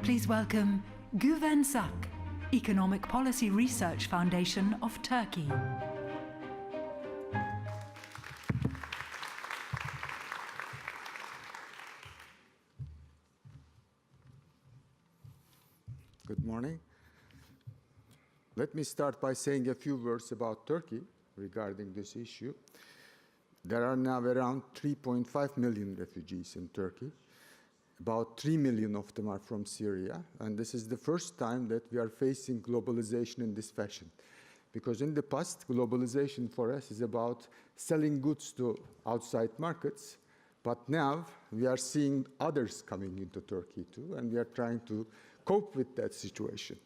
Please welcome ven Sak, Economic Policy Research Foundation of Turkey. Good morning. Let me start by saying a few words about Turkey regarding this issue. There are now around 3.5 million refugees in Turkey. About 3 million of them are from Syria, and this is the first time that we are facing globalization in this fashion. Because in the past, globalization for us is about selling goods to outside markets, but now we are seeing others coming into Turkey too, and we are trying to cope with that situation.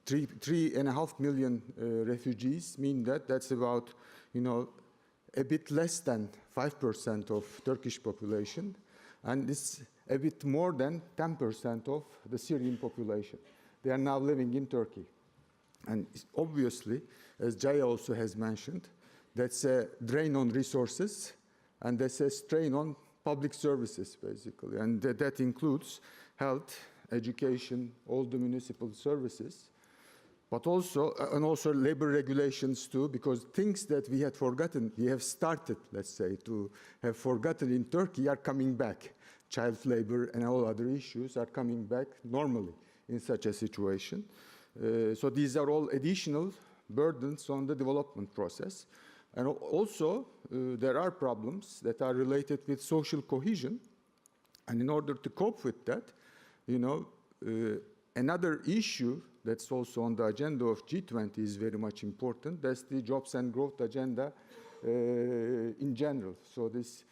3.5 million refugees mean that's about, a bit less than 5% of Turkish population, and it's a bit more than 10% of the Syrian population. They are now living in Turkey. And obviously, as Jaya also has mentioned, that's a drain on resources, and that's a strain on public services, basically. And that includes health, education, all the municipal services, but also labor regulations too, because things that we had forgotten, we have started, let's say, to have forgotten in Turkey are coming back. Child labor and all other issues are coming back normally in such a situation. So these are all additional burdens on the development process. And also, there are problems that are related with social cohesion. And in order to cope with that, another issue that's also on the agenda of G20 is very much important. That's the jobs and growth agenda in general. So this,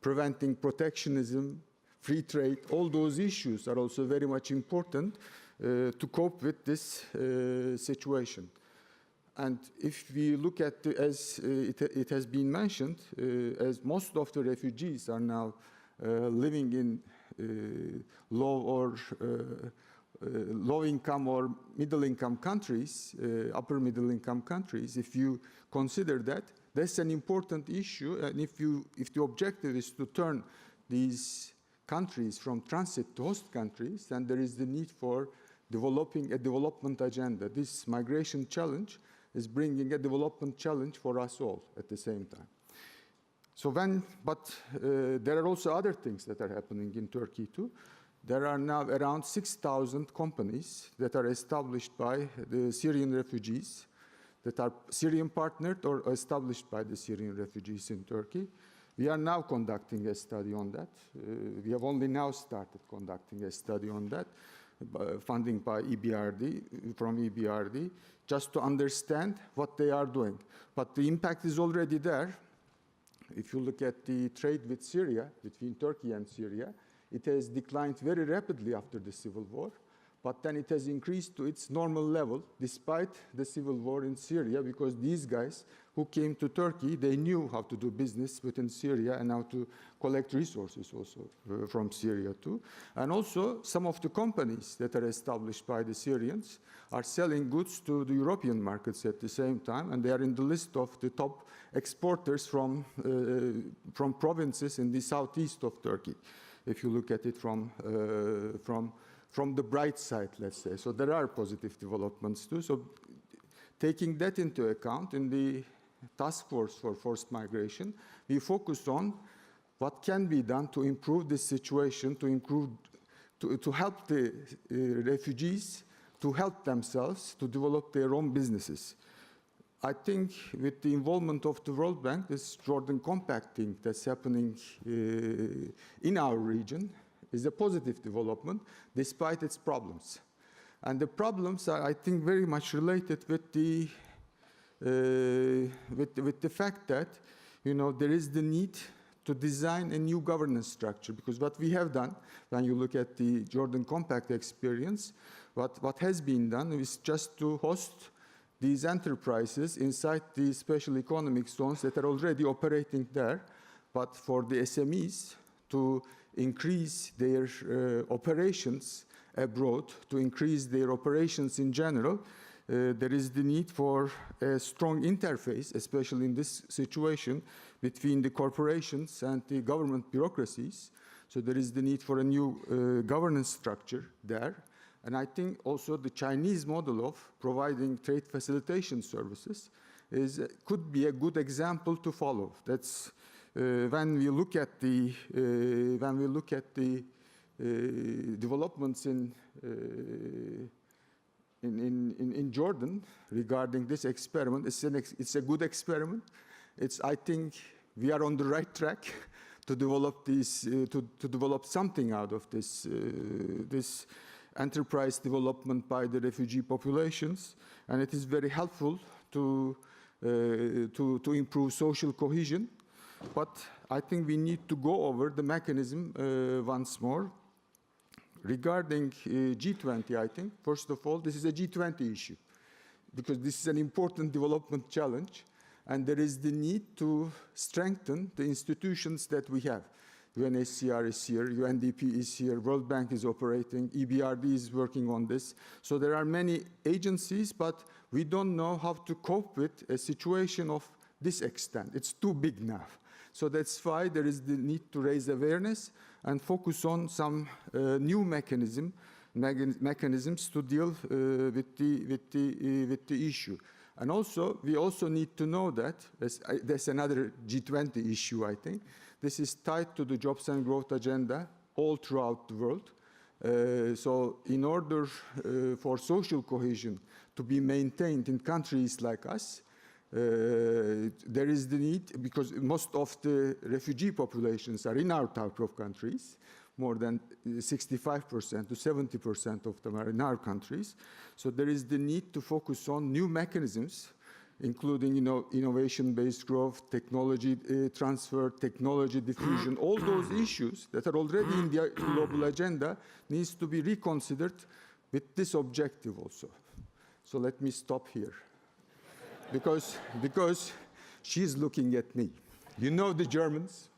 preventing protectionism, free trade, all those issues are also very much important to cope with this situation. And if we look at, as it has been mentioned, as most of the refugees are now living in low income or middle income countries, upper middle income countries, if you consider that, that's an important issue. And if the objective is to turn these countries from transit to host countries, then there is the need for developing a development agenda. This migration challenge is bringing a development challenge for us all at the same time. So there are also other things that are happening in Turkey too. There are now around 6,000 companies that are established by the Syrian refugees, that are Syrian partnered or established by the Syrian refugees in Turkey. We are now conducting a study on that. We have only now started conducting a study on that, funding by from EBRD, just to understand what they are doing. But the impact is already there. If you look at the trade with Syria, between Turkey and Syria, it has declined very rapidly after the civil war, but then it has increased to its normal level despite the civil war in Syria, because these guys who came to Turkey, they knew how to do business within Syria and how to collect resources also from Syria too. And also some of the companies that are established by the Syrians are selling goods to the European markets at the same time, and they are in the list of the top exporters from provinces in the southeast of Turkey, if you look at it from the bright side, let's say. So there are positive developments too. So taking that into account, in the task force for forced migration, we focused on what can be done to improve this situation, to help the refugees to help themselves to develop their own businesses. I think with the involvement of the World Bank, this Jordan Compact thing that's happening in our region is a positive development, despite its problems. And the problems are, I think, very much related with the fact that, there is the need to design a new governance structure. Because what we have done, when you look at the Jordan Compact experience, what has been done is just to host these enterprises inside the special economic zones that are already operating there, but for the SMEs to increase their operations abroad, to increase their operations in general, there is the need for a strong interface, especially in this situation, between the corporations and the government bureaucracies, So there is the need for a new governance structure there. And I think also the Chinese model of providing trade facilitation services could be a good example to follow. That's when we look at the developments in Jordan regarding this experiment. It's a good experiment. I think we are on the right track to develop to develop something out of this enterprise development by the refugee populations, and it is very helpful to improve social cohesion. But I think we need to go over the mechanism once more. Regarding G20, I think, first of all, this is a G20 issue, because this is an important development challenge, and there is the need to strengthen the institutions that we have. UNHCR is here, UNDP is here, World Bank is operating, EBRD is working on this. So there are many agencies, but we don't know how to cope with a situation of this extent. It's too big now. So that's why there is the need to raise awareness and focus on some new mechanisms to deal with the issue. And also, we also need to know that there's another G20 issue, I think. This is tied to the jobs and growth agenda all throughout the world. So in order for social cohesion to be maintained in countries like us, there is the need, because most of the refugee populations are in our type of countries, more than 65% to 70% of them are in our countries. So there is the need to focus on new mechanisms, including innovation-based growth, technology transfer, technology diffusion. All those issues that are already in the global agenda needs to be reconsidered with this objective also. So let me stop here. Because she's looking at me. You know the Germans.